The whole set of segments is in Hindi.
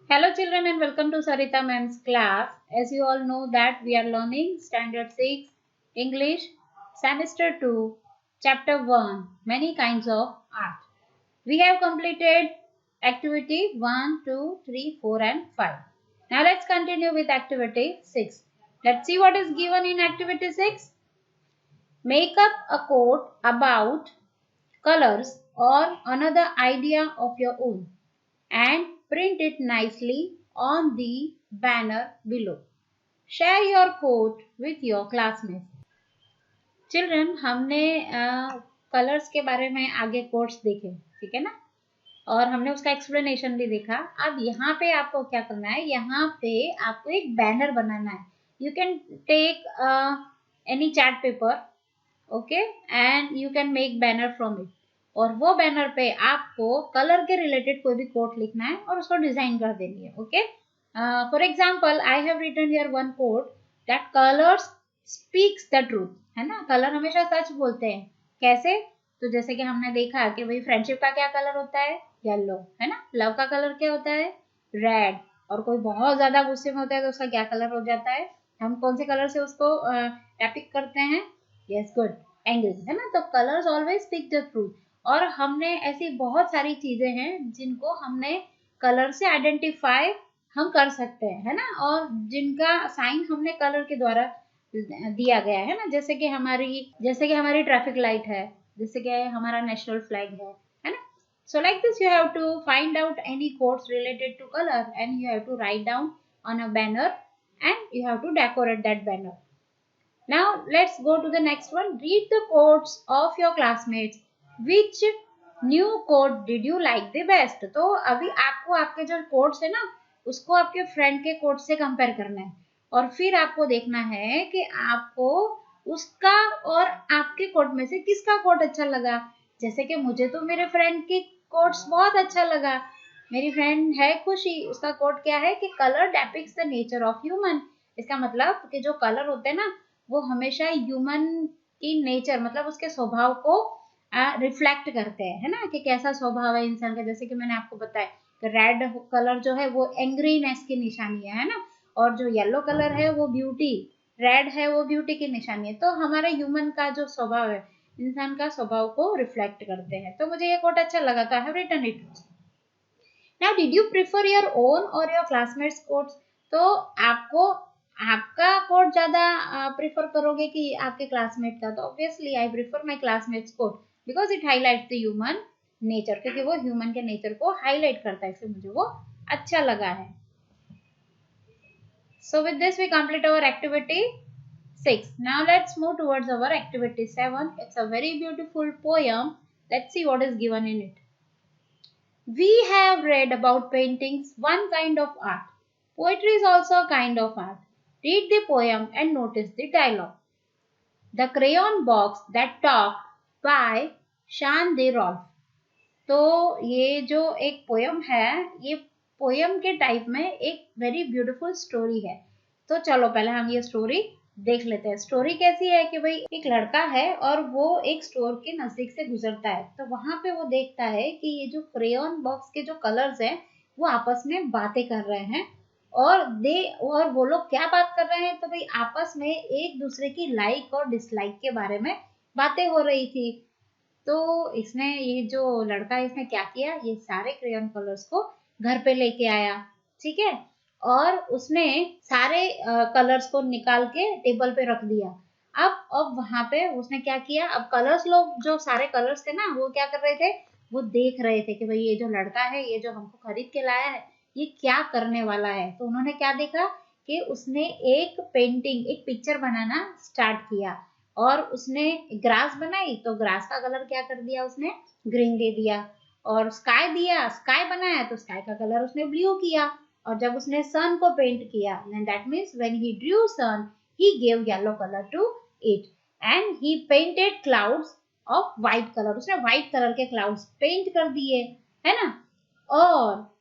Hello children and welcome to Sarita Ma'am's class. As you all know that we are learning Standard 6 English Semester 2 Chapter 1 Many Kinds of Art. We have completed activity 1, 2, 3, 4 and 5. Now let's continue with activity 6. Let's see what is given in activity 6. Make up a quote about colors or another idea of your own and print it nicely on the banner below. Share your quote with your classmates. Children, हमने कलर्स के बारे में आगे कोट्स देखे, ठीक है ना, और हमने उसका एक्सप्लेनेशन भी देखा. अब यहाँ पे आपको क्या करना है, यहाँ पे आपको एक बैनर बनाना है. You can take any chart paper, okay, and you can make banner from it. और वो बैनर पे आपको कलर के रिलेटेड कोई भी कोट लिखना है और उसको डिजाइन कर देनी है. Okay, for example I have written here one quote that colours speaks the truth. है ना, कलर हमेशा सच बोलते हैं. कैसे? तो जैसे कि हमने देखा कि भाई फ्रेंडशिप का क्या कलर होता है, येलो, है ना. लव का कलर क्या होता है, रेड. और कोई बहुत ज्यादा गुस्से में होता है तो उसका क्या कलर हो जाता है, हम कौन से कलर से उसको टैपिक करते हैं, यस गुड, एंग्री, है ना. तो colours always speak the truth. और हमने ऐसी बहुत सारी चीजें हैं जिनको हमने कलर से आइडेंटिफाई हम कर सकते हैं, है ना, और जिनका साइन हमने कलर के द्वारा दिया गया है ना. जैसे कि हमारी ट्रैफिक लाइट है, जैसे कि हमारा नेशनल फ्लैग है ना. So like this you have to find out any quotes related to color and you have to write down on a banner and you have to decorate that banner. Now let's go to the next one. Read the quotes of your classmates. Which new quote did you like the best? तो अभी आपको आपके जो quotes है ना उसको आपके फ्रेंड के कोट से कंपेयर करना है और फिर आपको देखना है कि आपको उसका और आपके कोट में से किसका कोट अच्छा लगा. जैसे कि मुझे तो मेरे फ्रेंड की कोट्स बहुत अच्छा लगा. मेरी फ्रेंड है खुशी, उसका कोट क्या है कि colour depicts the nature of human. इसका मतलब कि जो कलर होते हैं ना वो हमेशा ह्यूमन की नेचर मतलब उसके स्वभाव को रिफ्लेक्ट करते हैं, है ना, कि कैसा स्वभाव है इंसान का. जैसे कि मैंने आपको बताया कि रेड कलर जो है वो एंग्रीनेस की निशानी है ना, और जो येलो कलर है वो ब्यूटी, रेड है वो ब्यूटी की निशानी है. तो हमारे ह्यूमन का जो स्वभाव है, इंसान का स्वभाव को रिफ्लेक्ट करते हैं. तो मुझे ये कोट अच्छा लगा तो I have written it. Now did you prefer your own और योर क्लासमेट्स कोट्स? तो आपको आपका कोट ज्यादा प्रिफर करोगे कि आपके क्लासमेट का? तो obviously I prefer my classmates quote because it highlights the human nature, क्योंकि वो ह्यूमन के नेचर को हाईलाइट करता है, इसलिए मुझे वो अच्छा लगा है. So with this we complete our activity 6. Now let's move towards our activity 7. It's a very beautiful poem. Let's see what is given in it. We have read about paintings, one kind of art. Poetry is also a kind of art. Read the poem and notice the dialogue. The crayon box that talked by शान दे रॉल्फ. तो ये जो एक पोयम है, ये पोयम के टाइप में एक वेरी ब्यूटीफुल स्टोरी है. तो चलो पहले हम ये स्टोरी देख लेते हैं. स्टोरी कैसी है कि भाई एक लड़का है और वो एक स्टोर के नजदीक से गुजरता है. तो वहां पे वो देखता है कि ये जो क्रेयॉन बॉक्स के जो कलर्स हैं वो आपस में बातें कर रहे हैं. और वो लोग क्या बात कर रहे हैं, तो भाई आपस में एक दूसरे की लाइक और डिसलाइक के बारे में बातें हो रही थी. तो इसने, ये जो लड़का है, इसने क्या किया, ये सारे क्रेयॉन कलर्स को घर पे लेके आया, ठीक है, और उसने सारे कलर्स को निकाल के टेबल पे रख दिया. अब वहां पे उसने क्या किया, अब कलर्स लोग जो सारे कलर्स थे ना वो क्या कर रहे थे, वो देख रहे थे कि भाई ये जो लड़का है, ये जो हमको खरीद के लाया है, ये क्या करने वाला है. तो उन्होंने क्या देखा कि उसने एक पेंटिंग, एक पिक्चर बनाना स्टार्ट किया और उसने ग्रास बनाई. तो ग्रास का कलर क्या कर दिया उसने, ग्रीन दे दिया. और स्काई दिया, स्काई बनाया तो स्काई का कलर उसने ब्लू किया. और जब उसने सन को पेंट किया, that means when he drew sun he gave yellow colour to it and he painted clouds of white colour. उसने व्हाइट कलर के क्लाउड्स पेंट कर दिए, है ना. और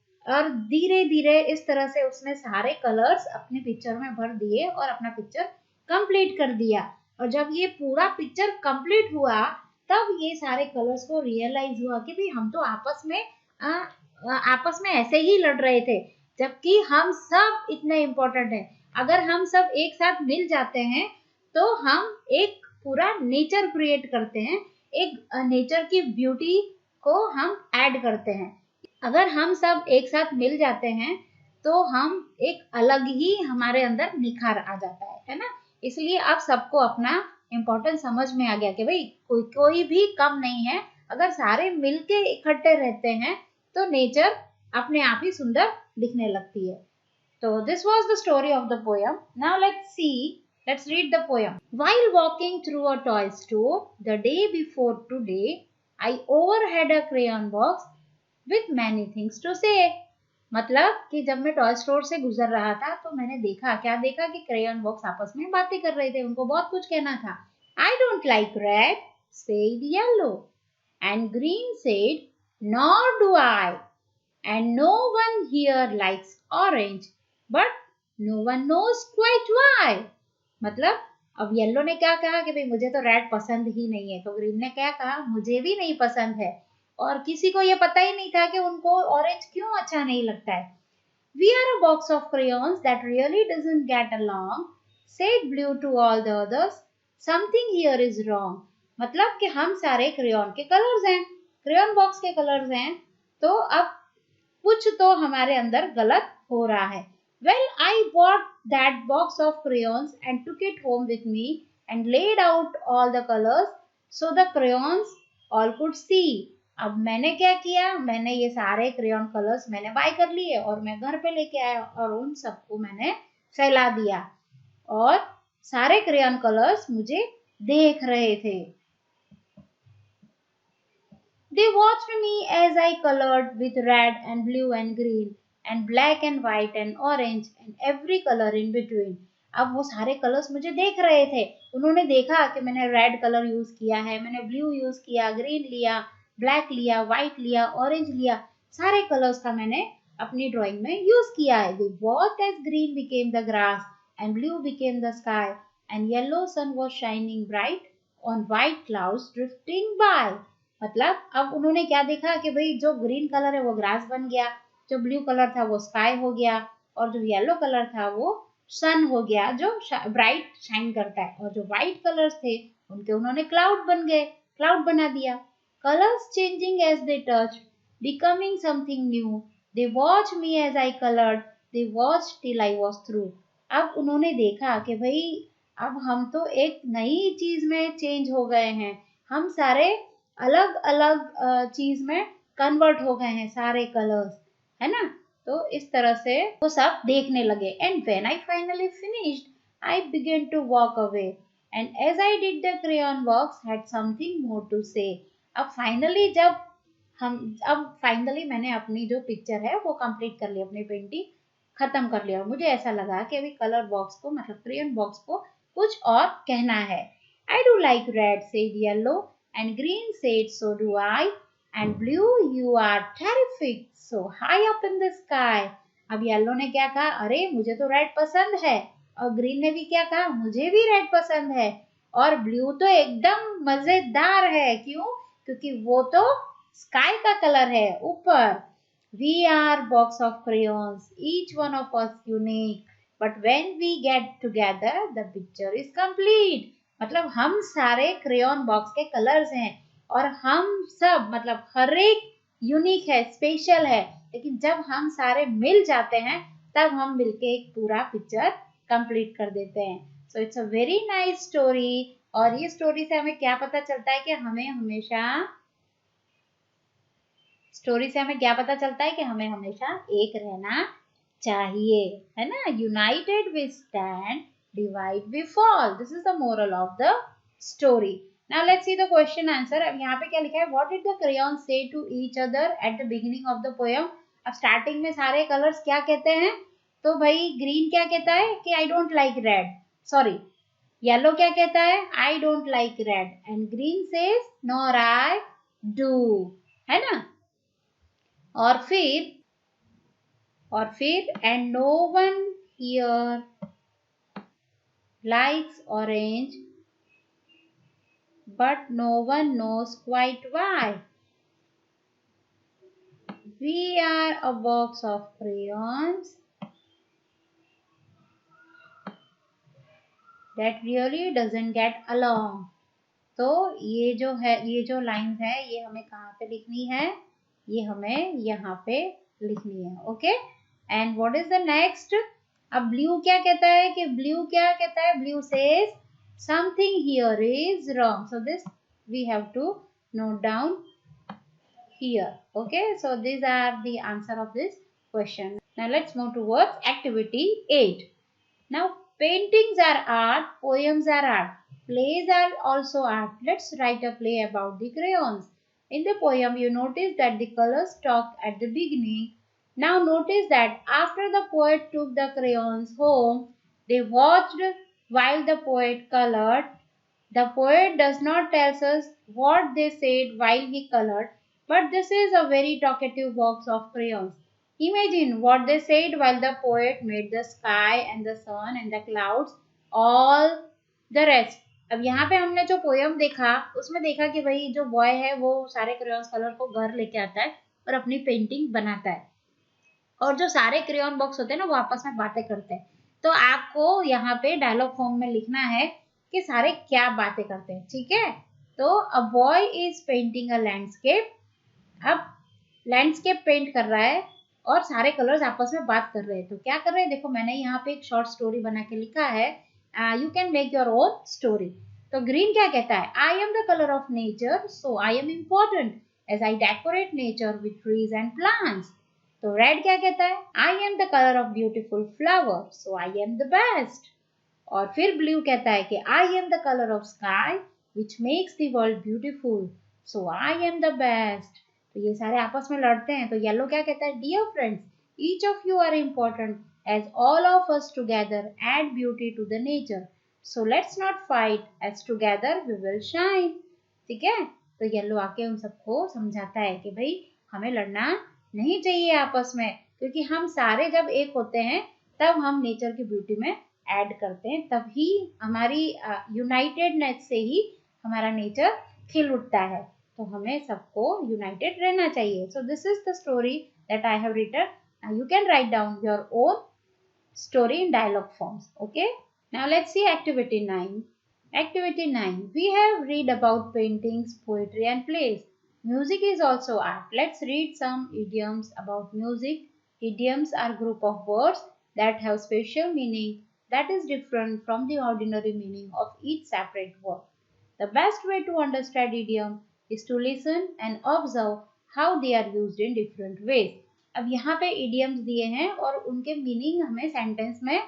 धीरे धीरे इस तरह से उसने सारे कलर्स अपने पिक्चर में भर दिए और अपना पिक्चर कंप्लीट कर दिया. और जब ये पूरा पिक्चर कंप्लीट हुआ तब ये सारे कलर्स को रियलाइज हुआ कि भाई हम तो आपस में ऐसे ही लड़ रहे थे, जबकि हम सब इतने इम्पोर्टेंट हैं। अगर हम सब एक साथ मिल जाते हैं तो हम एक पूरा नेचर क्रिएट करते हैं, एक नेचर की ब्यूटी को हम ऐड करते हैं। अगर हम सब एक साथ मिल जाते हैं तो हम एक अलग ही हमारे अंदर निखार आ जाता है ना। इसलिए अब सबको अपना इम्पोर्टेंस समझ में आ गया कि भाई कोई भी कम नहीं है। अगर सारे मिलके इकट्ठे रहते हैं तो नेचर अपने आप ही सुंदर दिखने लगती है। तो this was the story of the poem. Now let's read the poem. While walking through a toy store the day before today, I overheard a crayon box with many things to say. मतलब कि जब मैं टॉय स्टोर से गुजर रहा था तो मैंने क्या देखा कि क्रेयन बॉक्स आपस में बातें कर रहे थे, उनको बहुत कुछ कहना था। I don't like red, said yellow, and green said, nor do I, and no one here likes orange, but no one knows quite why. मतलब अब येलो ने क्या कहा कि भाई मुझे तो रेड पसंद ही नहीं है, तो ग्रीन ने क्या कहा मुझे भी नहीं पसंद है, और किसी को ये पता ही नहीं था कि उनको ऑरेंज क्यों अच्छा नहीं लगता है। We are a box of crayons that really doesn't get along, said blue to all the others. Something here is wrong. मतलब कि हम सारे क्रेयॉन के कलर्स हैं, क्रेयॉन बॉक्स के कलर्स हैं, तो अब कुछ तो हमारे अंदर गलत हो रहा है। Well, I bought that box of crayons and took it home with me and laid out all the colors so the crayons all could see. अब मैंने क्या किया, मैंने ये सारे क्रेयॉन कलर्स मैंने बाय कर लिए और मैं घर पे लेके आया और उन सबको मैंने फैला दिया और सारे क्रेयॉन कलर्स मुझे देख रहे थे। They watched me as I colored with red and blue and green and black and white and orange and every color in between. अब वो सारे कलर्स मुझे देख रहे थे, उन्होंने देखा कि मैंने रेड कलर यूज किया है, मैंने ब्लू यूज किया, ग्रीन लिया, ब्लैक लिया, व्हाइट लिया, ऑरेंज लिया, सारे कलर्स का मैंने अपनी ड्राइंग में यूज किया है। They watched as green became the grass and blue became the sky and yellow sun was shining bright on white clouds drifting by. मतलब अब उन्होंने क्या देखा कि भाई जो ग्रीन कलर है वो ग्रास बन गया, जो ब्लू कलर था वो स्काई हो गया, और जो येलो कलर था वो सन हो गया जो ब्राइट शाइन करता है, और जो व्हाइट कलर्स थे उनके उन्होंने क्लाउड बन गए, क्लाउड बना दिया। Colours changing as they touch, becoming something new, they watch me as I coloured, they watch till I was through. अब उन्होंने देखा कि भाई अब हम तो एक नई चीज में चेंज हो गए हैं, हम सारे अलग अलग चीज में कन्वर्ट हो गए हैं सारे कलर्स, है ना। तो इस तरह से वो सब देखने लगे। And when I finally finished I began to walk away and as I did the crayon box had something more to say. अब फाइनली मैंने अपनी जो पिक्चर है वो कंप्लीट कर ली, अपनी पेंटिंग खत्म कर लिया। मुझे ऐसा लगा कि अभी कलर बॉक्स को मतलब क्रेयॉन बॉक्स को कुछ और कहना है। I do like red said yellow and green said so do I, and blue you are terrific so high up in the sky. अब येलो ने क्या कहा, अरे मुझे तो रेड पसंद है, और ग्रीन ने भी क्या कहा, मुझे भी रेड पसंद है, और ब्लू तो एकदम मजेदार है। क्यों? क्योंकि वो तो स्काई का कलर है ऊपर। We are box of crayons, each one of us unique, but when we get together the picture is complete. मतलब हम सारे क्रेयॉन बॉक्स के कलर्स हैं और हम सब मतलब हर एक यूनिक है, स्पेशल है, लेकिन जब हम सारे मिल जाते हैं तब हम मिलके एक पूरा पिक्चर कंप्लीट कर देते हैं। So it's a very nice story. और ये स्टोरी से हमें क्या पता चलता है कि हमें हमेशा एक रहना चाहिए, है ना। United we stand, divide we fall. This is the moral of the story. Now let's see the question answer. अब यहाँ पे क्या लिखा है, what did the crayons say to each other at the beginning of the poem? अब स्टार्टिंग में सारे कलर्स क्या कहते हैं, तो भाई ग्रीन क्या कहता है कि I don't like red, sorry yellow क्या कहता है, I don't like red, and green says nor I do, है ना। और फिर and no one here likes orange, but no one knows quite why. we are a box of crayons that really doesn't get along. तो ये जो है, ये जो लाइन्स है, ये हमें कहाँ पे लिखनी है? ये हमें यहाँ पे लिखनी है. Okay. And what is the next? अब ब्लू क्या कहता है कि ब्लू क्या कहता है? Blue says something here is wrong. So this we have to note down here. Okay, so these are the answer of this question. Now let's move towards activity 8. Now paintings are art, poems are art, plays are also art. Let's write a play about the crayons. In the poem you notice that the colors talk at the beginning. Now notice that after the poet took the crayons home, they watched while the poet colored. The poet does not tell us what they said while he colored, but this is a very talkative box of crayons. Imagine what they said while the poet made the sky and the sun and the clouds, all the rest. अब यहाँ पे हमने जो पोयम देखा उसमें देखा कि भाई जो बॉय है वो सारे क्रेयॉन्स कलर को घर लेके आता है और अपनी पेंटिंग बनाता है, और जो सारे क्रेयॉन बॉक्स होते हैं ना वो आपस में बातें करते हैं. तो आपको यहाँ पे डायलॉग फॉर्म में लिखना है कि सारे क्या बातें करते हैं. ठीक है. तो a boy is painting a landscape. अब लैंडस्केप पेंट कर रहा है और सारे कलर्स आपस में बात कर रहे हैं. तो क्या कर रहे हैं? देखो मैंने यहाँ पे एक शॉर्ट स्टोरी बना के लिखा है. You can make your own story. तो ग्रीन क्या कहता है? I am the colour of nature, so I am important as I decorate nature with trees and plants. तो रेड क्या कहता है? I am the colour of beautiful flower, so I am the best. और फिर ब्लू कहता है कि I am the colour of sky which makes the world beautiful, so I am the best. तो ये सारे आपस में लड़ते हैं. तो येलो क्या कहता है? Dear friends, each of you are important as all of us together add beauty to the nature, so let's not fight as together we will shine. ठीक है. तो येलो आके उन सबको समझाता है कि भाई हमें लड़ना नहीं चाहिए आपस में, क्योंकि हम सारे जब एक होते हैं तब हम नेचर की ब्यूटी में ऐड करते हैं, तभी हमारी यूनाइटेडनेस से ही हमारा नेचर खिल उठता है. तो हमें सबको यूनाइटेड रहना चाहिए. So this is the story that I have written. You can write down your own story in dialogue forms. Okay. Now let's see activity 9. Activity 9. We have read about paintings, poetry and plays. Music is also art. Let's read some idioms about music. Idioms are group of words that have special meaning that is different from the ordinary meaning of each separate word. The best way to understand idiom is to listen and observe how they are used in different ways. अब यहाँ पे idioms दिए हैं और उनके मीनिंग हमें सेंटेंस में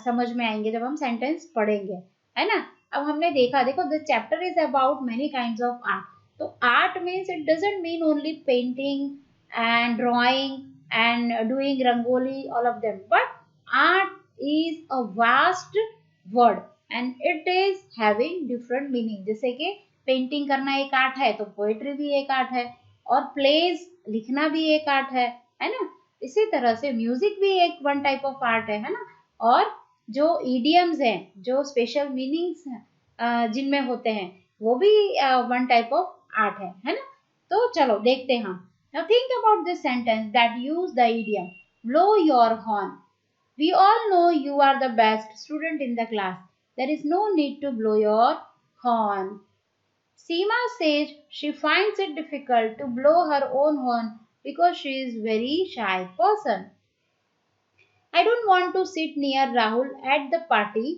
समझ में आएंगे जब हम सेंटेंस पढ़ेंगे, है ना. अब हमने देखा, देखो the chapter is about many kinds of art. तो art means it doesn't mean only painting and drawing and doing rangoli, all of them, but art is a vast word and it is having different meaning. जैसे कि पेंटिंग करना एक आर्ट है तो पोएट्री भी एक आर्ट है, और प्लेज लिखना भी एक आर्ट है ना. इसी तरह से म्यूजिक भी एक वन टाइप ऑफ आर्ट है ना. और जो ईडियम्स हैं, जो स्पेशल मीनिंग्स जिनमें होते हैं, वो भी वन टाइप ऑफ आर्ट है ना. तो चलो देखते हैं. Now think about this sentence that use the idiom blow your horn. We all know you are the best student in the class. There is no need to blow your horn. Seema says she finds it difficult to blow her own horn because she is very shy person. I don't want to sit near Rahul at the party.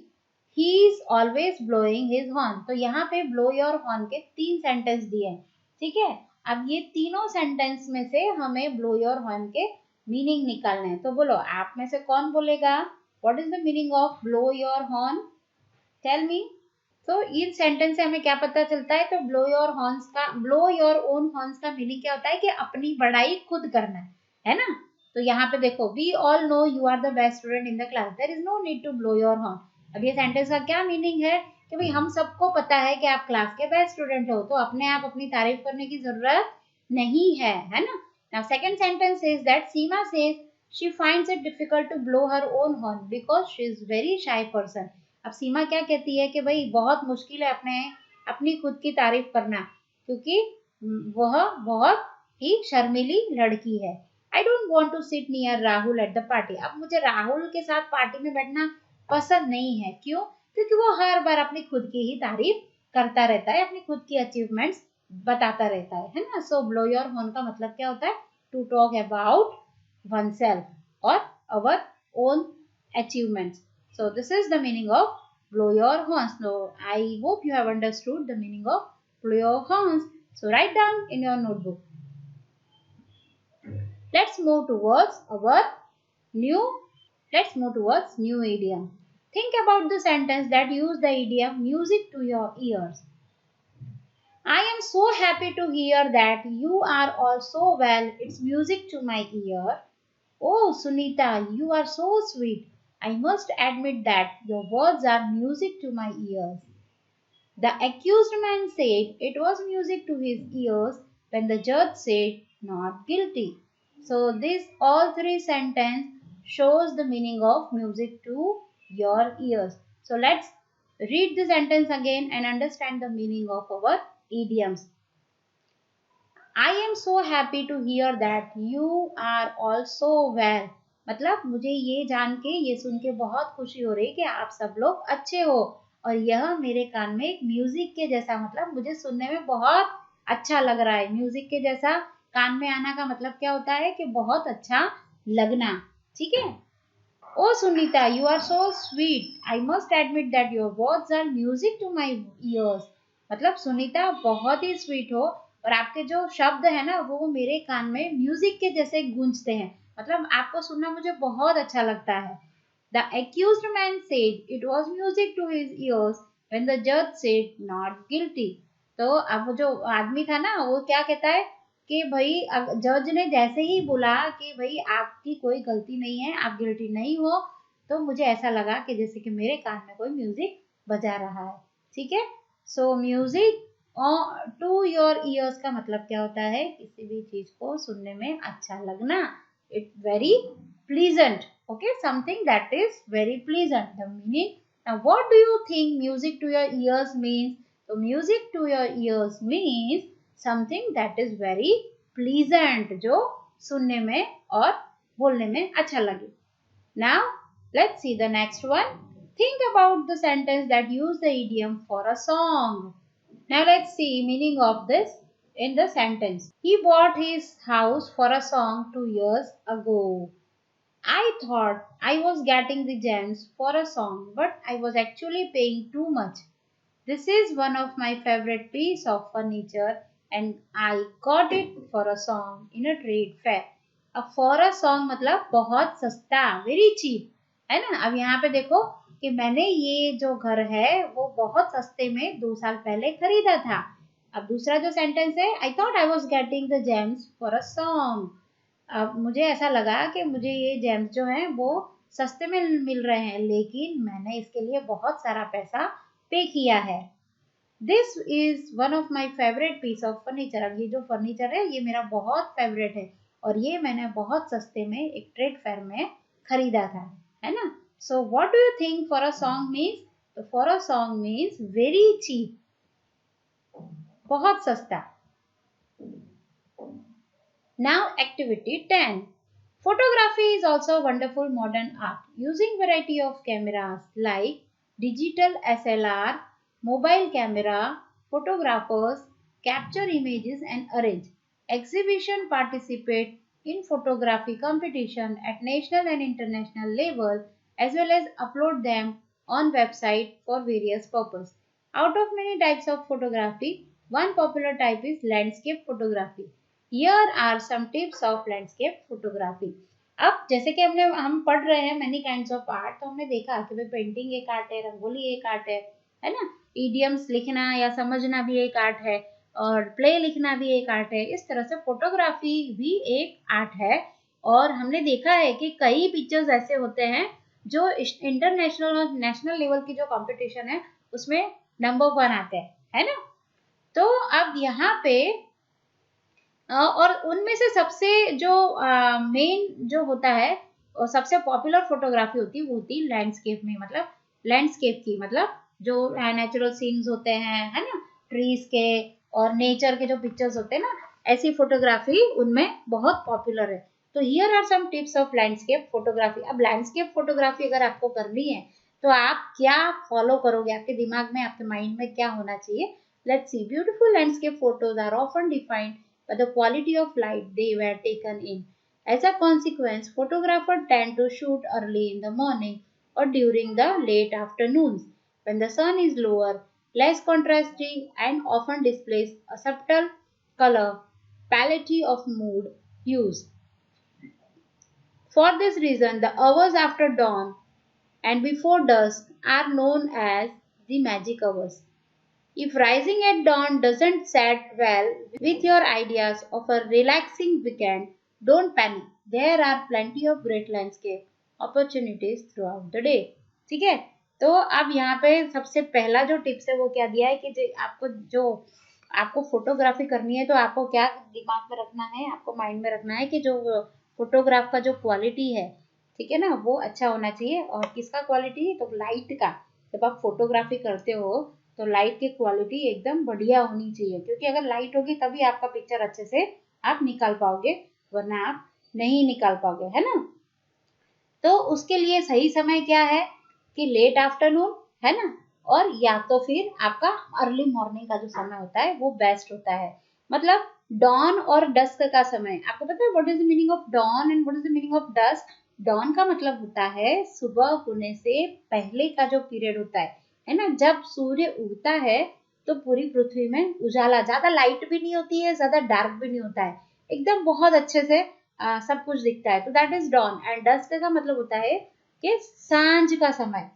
He is always blowing his horn. तो यहाँ पे blow your horn के 3 सेंटेंस दिए हैं. ठीक है. अब ये तीनों सेंटेंस में से हमें blow your horn के मीनिंग निकालना है. तो बोलो, आप में से कौन बोलेगा? What is the meaning of blow your horn? Tell me. तो इन सेंटेंस से हमें क्या पता चलता है? तो ब्लो योर हॉर्न्स का, ब्लो योर ओन हॉर्न्स का मीनिंग क्या होता है कि अपनी बड़ाई खुद करना है ना. तो यहाँ पे देखो, we all know you are the best student in the class, there is no need to blow your horn. अब ये सेंटेंस का क्या मीनिंग है कि भाई हम सबको पता है कि आप क्लास के बेस्ट स्टूडेंट हो, तो अपने आप अपनी तारीफ करने की जरूरत नहीं है ना. Now second sentence is that Seema says she finds it difficult to blow her own horn because she is very shy person. अब सीमा क्या कहती है कि भाई बहुत मुश्किल है अपनी खुद की तारीफ करना, क्योंकि वह बहुत ही शर्मीली लड़की है. I don't want to sit near Rahul at the party. अब मुझे राहुल के साथ पार्टी में बैठना पसंद नहीं है। क्यों? क्योंकि वो हर बार अपनी खुद की ही तारीफ करता रहता है, अपनी खुद की अचीवमेंट्स बताता रहता है ना। सो ब्लो योर हॉर्न का मतलब क्या होता है? To talk about oneself or our own achievements. So this is the meaning of blow your horns. So I hope you have understood the meaning of blow your horns. So write down in your notebook. Let's move towards new idiom. Think about the sentence that use the idiom music to your ears. I am so happy to hear that you are all so well. It's music to my ear. Oh, Sunita, you are so sweet. I must admit that your words are music to my ears. The accused man said it was music to his ears when the judge said not guilty. So this all three sentences shows the meaning of music to your ears. So let's read the sentence again and understand the meaning of our idioms. I am so happy to hear that you are all so well. मतलब मुझे ये जान के, ये सुन के बहुत खुशी हो रही है कि आप सब लोग अच्छे हो, और यह मेरे कान में एक म्यूजिक के जैसा, मतलब मुझे सुनने में बहुत अच्छा लग रहा है। म्यूजिक के जैसा कान में आना का मतलब क्या होता है? कि बहुत अच्छा लगना। ठीक है। Oh Sunita, you are so sweet, I must admit that your words are music to my ears. मतलब सुनीता बहुत ही स्वीट हो और आपके जो शब्द है ना वो मेरे कान में म्यूजिक के जैसे गूंजते हैं। मतलब आपको सुनना मुझे बहुत अच्छा लगता है। The accused man said it was music to his ears when the judge said not guilty. तो अब जो आदमी था ना वो क्या कहता है कि भाई जज ने जैसे ही बोला कि भाई आपकी कोई गलती नहीं है, आप गिल्टी नहीं हो, तो मुझे ऐसा लगा कि जैसे कि मेरे कान में कोई म्यूजिक बजा रहा है। ठीक है। So music to your ears का मतलब क्या होता है? किसी भी चीज को सुनने में अच्छा लगना। It very pleasant. Okay, something that is very pleasant. The meaning. Now, what do you think music to your ears means? So, music to your ears means something that is very pleasant, जो सुनने में और बोलने में अच्छा लगे. Now, let's see the next one. Think about the sentence that use the idiom for a song. Now, let's see meaning of this in the sentence. He bought his house for a song 2 years ago. I thought I was getting the gems for a song, but I was actually paying too much. This is one of my favorite piece of furniture and I got it for a song in a trade fair. अब for a song मतलब बहुत सस्ता, very cheap, है ना। अब यहाँ पे देखो कि मैंने ये जो घर है वो बहुत सस्ते में 2 साल पहले खरीदा था। अब दूसरा जो सेंटेंस है, I thought I was getting the gems for a song. अब मुझे ऐसा लगा कि मुझे ये जेम्स जो हैं वो सस्ते में मिल रहे हैं, लेकिन मैंने इसके लिए बहुत सारा पैसा पे किया है। This is one of my favourite piece of furniture. अब ये जो फर्नीचर है ये मेरा बहुत फेवरेट है और ये मैंने बहुत सस्ते में एक ट्रेड फेयर में खरीदा था, है ना। So what do you think for a song means? तो for a song means very cheap, बहुत सस्ता। Now activity 10. Photography is also a wonderful modern art. Using variety of cameras like digital SLR, mobile camera, photographers capture images and arrange. Exhibition participate in photography competition at national and international level as well as upload them on website for various purpose. Out of many types of photography, one popular type is landscape photography. Here are some tips of landscape photography. अब जैसे कि हम पढ़ रहे हैं many kinds of art, तो हमने देखा कि भाई पेंटिंग एक आर्ट है, रंगोली एक आर्ट है ना। इडियम्स लिखना या समझना भी एक आर्ट है और प्ले लिखना भी एक आर्ट है। इस तरह से फोटोग्राफी भी एक आर्ट है और हमने देखा है कि कई पिक्चर्स ऐसे होते हैं जो इंटरनेशनल और नेशनल लेवल की जो कंपटीशन है उसमें नंबर 1 आते हैं, है ना। तो अब यहाँ पे और उनमें से सबसे जो मेन जो होता है और सबसे पॉपुलर फोटोग्राफी होती है वो होती है लैंडस्केप में, मतलब लैंडस्केप की, मतलब जो नेचुरल सीन्स होते हैं, है ना, ट्रीज के और नेचर के जो पिक्चर्स होते हैं ना, ऐसी फोटोग्राफी उनमें बहुत पॉपुलर है। तो here are some tips of landscape photography. अब लैंडस्केप फोटोग्राफी अगर आपको करनी है तो आप क्या फॉलो करोगे, आपके दिमाग में, आपके माइंड में क्या होना चाहिए? Let's see. Beautiful landscape photos are often defined by the quality of light they were taken in. As a consequence, photographers tend to shoot early in the morning or during the late afternoons when the sun is lower, less contrasty, and often displays a subtle color palette of mood hues. For this reason, the hours after dawn and before dusk are known as the magic hours. If rising at dawn doesn't set well with your ideas of a relaxing weekend, don't panic. There are plenty of great landscape opportunities throughout the day. ठीक है, तो अब यहाँ पे सबसे पहला जो टिप्स है वो क्या दिया है कि आपको फोटोग्राफी करनी है तो आपको क्या दिमाग में रखना है, आपको माइंड में रखना है कि जो फोटोग्राफ का जो क्वालिटी है, ठीक है ना, वो अच्छा होना चाहिए। और किसका क्वालिटी? तो लाइट का। जब आप फोटोग्राफी करते हो तो लाइट की क्वालिटी एकदम बढ़िया होनी चाहिए, क्योंकि अगर लाइट होगी तभी आपका पिक्चर अच्छे से आप निकाल पाओगे, वरना आप नहीं निकाल पाओगे, है ना। तो उसके लिए सही समय क्या है कि लेट आफ्टरनून, है ना, और या तो फिर आपका अर्ली मॉर्निंग का जो समय होता है वो बेस्ट होता है। मतलब डॉन और डस्क का समय। आपको पता है what is the meaning of dawn and what is the meaning of dusk? Dawn का मतलब होता है सुबह होने से पहले का जो पीरियड होता है ना। जब सूर्य उगता है तो पूरी पृथ्वी में उजाला, ज्यादा लाइट भी नहीं होती है, ज्यादा डार्क भी नहीं होता है, एकदम बहुत अच्छे से सब कुछ दिखता है, तो that is dawn. And dusk का मतलब होता है कि सांझ का समय,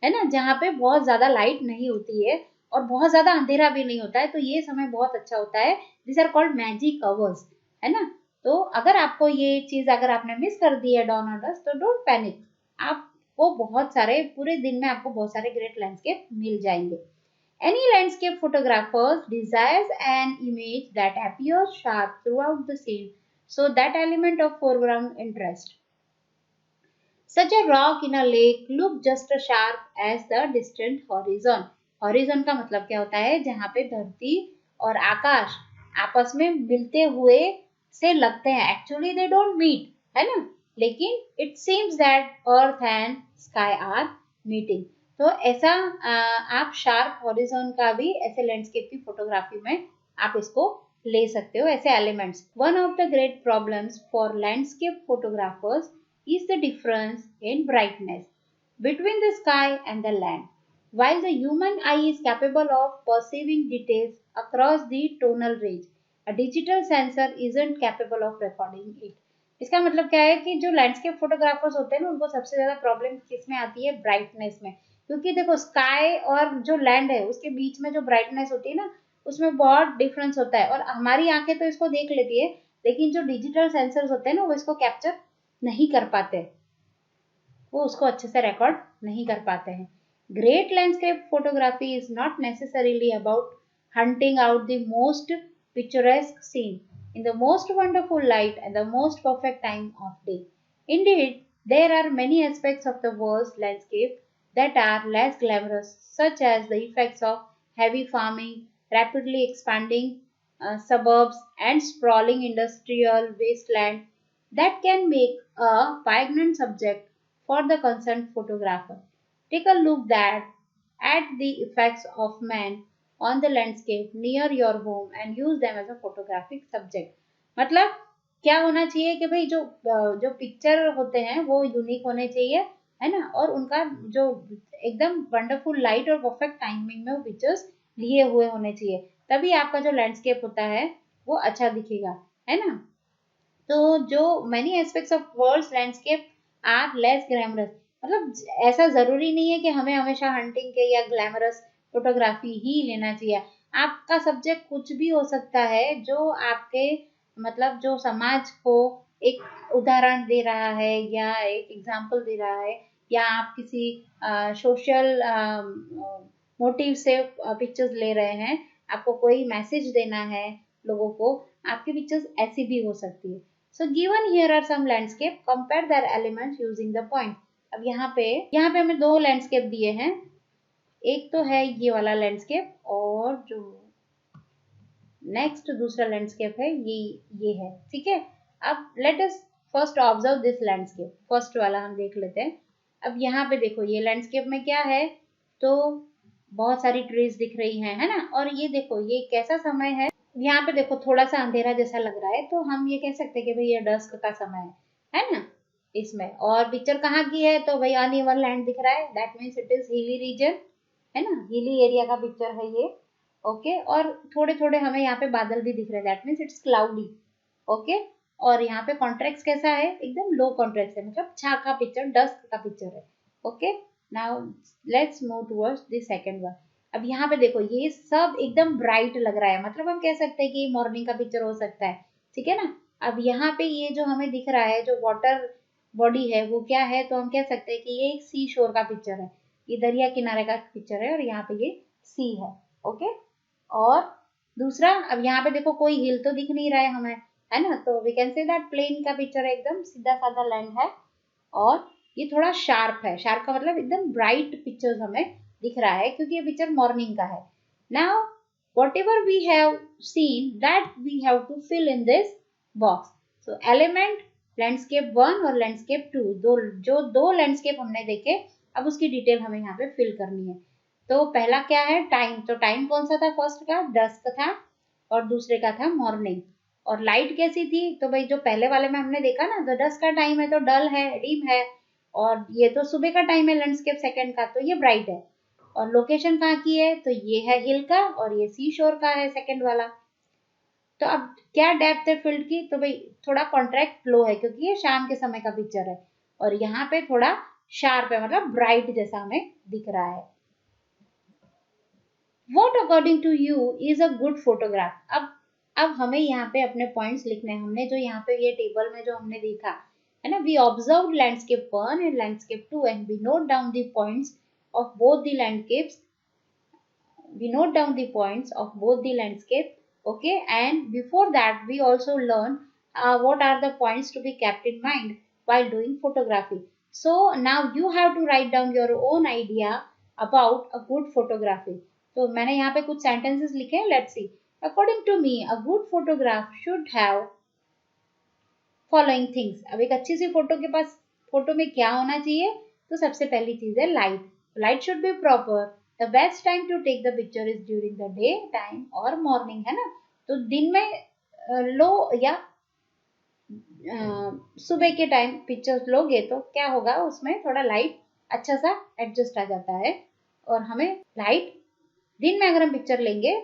है ना, जहाँ पे बहुत ज्यादा लाइट नहीं होती है और बहुत ज्यादा अंधेरा भी नहीं होता है, तो ये समय बहुत अच्छा होता है। This are called magic hours, है ना। तो अगर आपको ये चीज अगर आपने मिस कर दी है डॉन और डस्क, तो डोंट पैनिक, आपको बहुत सारे पूरे दिन में आपको बहुत सारे ग्रेट लैंडस्केप मिल जाएंगे। Any landscape photographers desires an image that appears sharp throughout the scene, so that element of foreground interest. Such a rock in a lake look just as sharp as the distant horizon. Horizon का मतलब क्या होता है? जहाँ पे धरती और आकाश आपस में मिलते हुए से लगते हैं। Actually they don't meet, है ना, लेकिन it seems that earth and sky are meeting. तो ऐसा आप शार्प हॉरिजॉन का भी ऐसे लैंडस्केप की फोटोग्राफी में आप इसको ले सकते हो, ऐसे elements. One of the great problems for landscape photographers is the difference in brightness between the sky and the land. While the human eye is capable of perceiving details across the tonal range, a digital sensor isn't capable of recording it. इसका मतलब क्या है कि जो लैंडस्केप फोटोग्राफर्स होते हैं ना, उनको सबसे ज्यादा प्रॉब्लम किस में आती है? ब्राइटनेस में। क्योंकि देखो स्काई और जो लैंड है उसके बीच में जो ब्राइटनेस होती है ना, उसमें बहुत डिफरेंस होता है। और हमारी आंखें तो इसको देख लेती है, लेकिन जो डिजिटल सेंसर्स होते हैं ना वो इसको कैप्चर नहीं कर पाते, वो उसको अच्छे से रिकॉर्ड नहीं कर पाते हैं। Great landscape photography is not necessarily about hunting out the most picturesque scene in the most wonderful light and the most perfect time of day. Indeed, there are many aspects of the world's landscape that are less glamorous, such as the effects of heavy farming, rapidly expanding suburbs, and sprawling industrial wasteland that can make a poignant subject for the concerned photographer. Take a look at the effects of man on the landscape near your home and use them as a photographic subject. मतलब क्या होना चाहिए कि भाई जो पिक्चर होते हैं वो यूनिक होने चाहिए, है ना, और उनका जो एकदम वंडरफुल लाइट और परफेक्ट टाइमिंग में वो पिक्चर्स लिए हुए होने चाहिए, तभी आपका जो लैंडस्केप होता है वो अच्छा दिखेगा, है ना। तो जो many aspects of worlds landscape are less glamorous, मतलब ऐसा जरूरी नहीं है कि हमें हमेशा हंटिंग के या ग्लैमरस फोटोग्राफी ही लेना चाहिए। आपका सब्जेक्ट कुछ भी हो सकता है जो आपके मतलब जो समाज को एक उदाहरण दे रहा है या एक एग्जाम्पल दे रहा है, या आप किसी सोशल मोटिव से पिक्चर्स ले रहे हैं, आपको कोई मैसेज देना है लोगों को, आपकी पिक्चर्स ऐसी भी हो सकती है। So given here are some landscape, compare their elements using the point. अब यहाँ पे हमें दो लैंडस्केप दिए हैं, एक तो है ये वाला लैंडस्केप और जो नेक्स्ट दूसरा लैंडस्केप है ये है, ठीक है। अब let us first observe this landscape, first वाला हम देख लेते हैं। अब यहाँ पे देखो ये लैंडस्केप में क्या है, तो बहुत सारी ट्रीज दिख रही हैं, है ना। और ये देखो ये कैसा समय है, यहाँ पे देखो थोड़ा सा अंधेरा जैसा लग रहा है, तो हम ये कह सकते हैं कि भाई ये डस्क का समय है ना इसमें। और पिक्चर कहाँ की है, तो भाई अनइवन लैंड दिख रहा है, that means it is hilly region, है ना, हिली एरिया का पिक्चर है ये। ओके, और थोड़े थोड़े हमें यहाँ पे बादल भी दिख रहे हैं, that means it's cloudy. Okay, और यहाँ पे कॉन्ट्रास्ट कैसा है, एकदम लो कॉन्ट्रास्ट है, मतलब छा का पिक्चर, डस्क का पिक्चर है। Okay, now let's move towards the second one. अब यहाँ पे देखो ये सब एकदम ब्राइट लग रहा है, मतलब हम कह सकते हैं कि मॉर्निंग का पिक्चर हो सकता है, ठीक है ना। अब यहाँ पे ये जो हमें दिख रहा है, जो वाटर बॉडी है वो क्या है, तो हम कह सकते हैं कि ये एक सी शोर का पिक्चर है, ये दरिया किनारे का पिक्चर है, और यहाँ पे ये सी है। ओके, और दूसरा, अब यहाँ पे देखो कोई हिल तो दिख नहीं रहा है हमें, है ना, तो we can say that plain का पिक्चर है, एकदम सीधा साधा लैंड है, और ये थोड़ा शार्प है, शार्प का मतलब एकदम ब्राइट पिक्चर्स हमें दिख रहा है, क्योंकि ये पिक्चर मॉर्निंग का है। Now whatever we have seen that we have to fill in this box. So element landscape 1 और लैंडस्केप 2, दो लैंडस्केप हमने देखे, अब उसकी डिटेल हमें यहाँ पे फिल करनी है। तो पहला क्या है, टाइम, तो टाइम कौन सा था, फर्स्ट का डस्क था, और दूसरे का था मॉर्निंग। और लाइट कैसी थी, तो भाई जो पहले वाले में हमने देखा ना, तो डस्क का टाइम है तो डल है, डिम है, और ये तो सुबह का टाइम है लैंडस्केप सेकंड का, तो ये ब्राइट है। और लोकेशन कहाँ की है, तो ये है हिल का, और ये सी शोर का है सेकंड वाला। तो अब क्या डेप्थ है फील्ड की, तो भाई थोड़ा कॉन्ट्रैक्ट लो है, क्योंकि ये शाम के समय का पिक्चर है, और यहाँ पे थोड़ा शार्प है, मतलब ब्राइट जैसा हमें दिख रहा है। What according to you is a good photograph? अब हमें यहाँ पे अपने पॉइंट्स लिखने हैं, हमने जो यहाँ पे ये टेबल में जो हमने देखा है ना, we observed landscape 1 and landscape 2 and we note down the points of both the landscapes. We note down the points of both the landscape. Okay, and before that we also learn what are the points to be kept in mind while doing photography. So now you have to write down your own idea about a good photography. तो मैंने यहाँ पे कुछ sentences लिखे हैं, let's see. According to me, a good photograph should have following things. अब एक अच्छी सी फोटो के पास, फोटो में क्या होना चाहिए, तो सबसे पहली चीज है light, light should be proper. The best time to take the picture is during the day time और मॉर्निंग, है ना, तो दिन में लो या सुबह के टाइम पिक्चर्स लोगे तो क्या होगा, उसमें थोड़ा लाइट अच्छा सा एडजस्ट आ जाता है, और हमें लाइट दिन में अगर हम पिक्चर लेंगे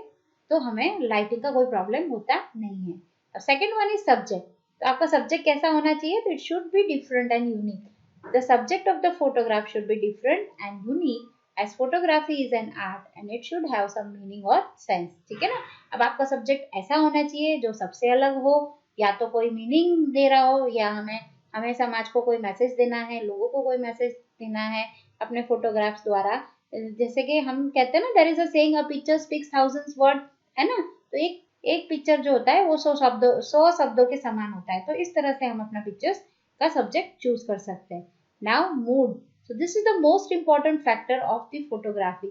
तो हमें लाइटिंग का कोई प्रॉब्लम होता नहीं है। अब सेकेंड वन इज सब्जेक्ट, तो आपका सब्जेक्ट कैसा होना चाहिए, तो it should be different and unique. The subject of the photograph should be different and unique as photography is an art and it should have some meaning or sense, ठीक है ना। अब आपका सब्जेक्ट ऐसा होना चाहिए जो सबसे अलग हो, या तो कोई मीनिंग दे रहा हो, या हमें समाज को कोई मैसेज देना है, लोगों को कोई मैसेज देना है अपने फोटोग्राफ्स द्वारा। जैसे कि हम कहते हैं ना, there is a saying, a picture speaks thousands word, है ना, तो एक पिक्चर जो होता है वो 100 शब्दों के समान होता है। तो इस तरह से हम अपना पिक्चर्स का सब्जेक्ट चूज कर सकते हैं। Now mood, so this is the most important factor of the photography.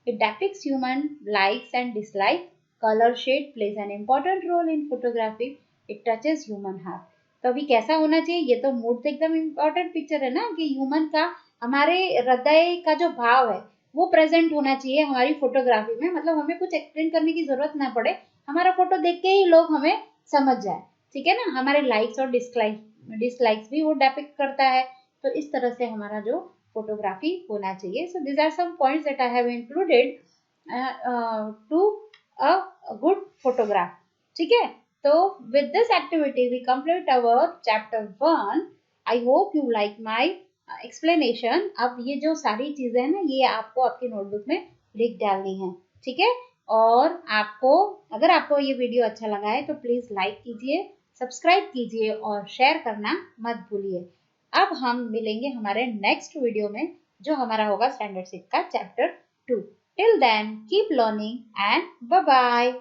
It depicts human likes and dislikes. Color shade plays an important role in photography. It touches human heart. तो अभी कैसा होना चाहिए, ये तो मूड तो एकदम इम्पोर्टेंट पिक्चर है ना, कि ह्यूमन का, हमारे हृदय का जो भाव है वो प्रेजेंट होना चाहिए हमारी फोटोग्राफी में, मतलब हमें कुछ एक्सप्लेन करने की जरूरत ना पड़े, हमारा फोटो देख के ही लोग हमें समझ जाए, ठीक है ना। हमारे लाइक्स और डिसलाइक्स भी वो डेपिक्ट करता है, तो इस तरह से हमारा जो फोटोग्राफी होना चाहिए। So these are some points that I have included to a good photograph, ठीक है। तो with this activity we complete our chapter 1. I hope you like my explanation. अब ये जो सारी चीजें हैं ना, ये आपको आपकी नोटबुक में लिख डालनी है, ठीक है। और अगर आपको ये वीडियो अच्छा लगा है तो प्लीज लाइक कीजिए, सब्सक्राइब कीजिए और शेयर करना मत भूलिए। अब हम मिलेंगे हमारे नेक्स्ट वीडियो में, जो हमारा होगा स्टैंडर्ड 6 का chapter 2। Till then keep learning and bye bye.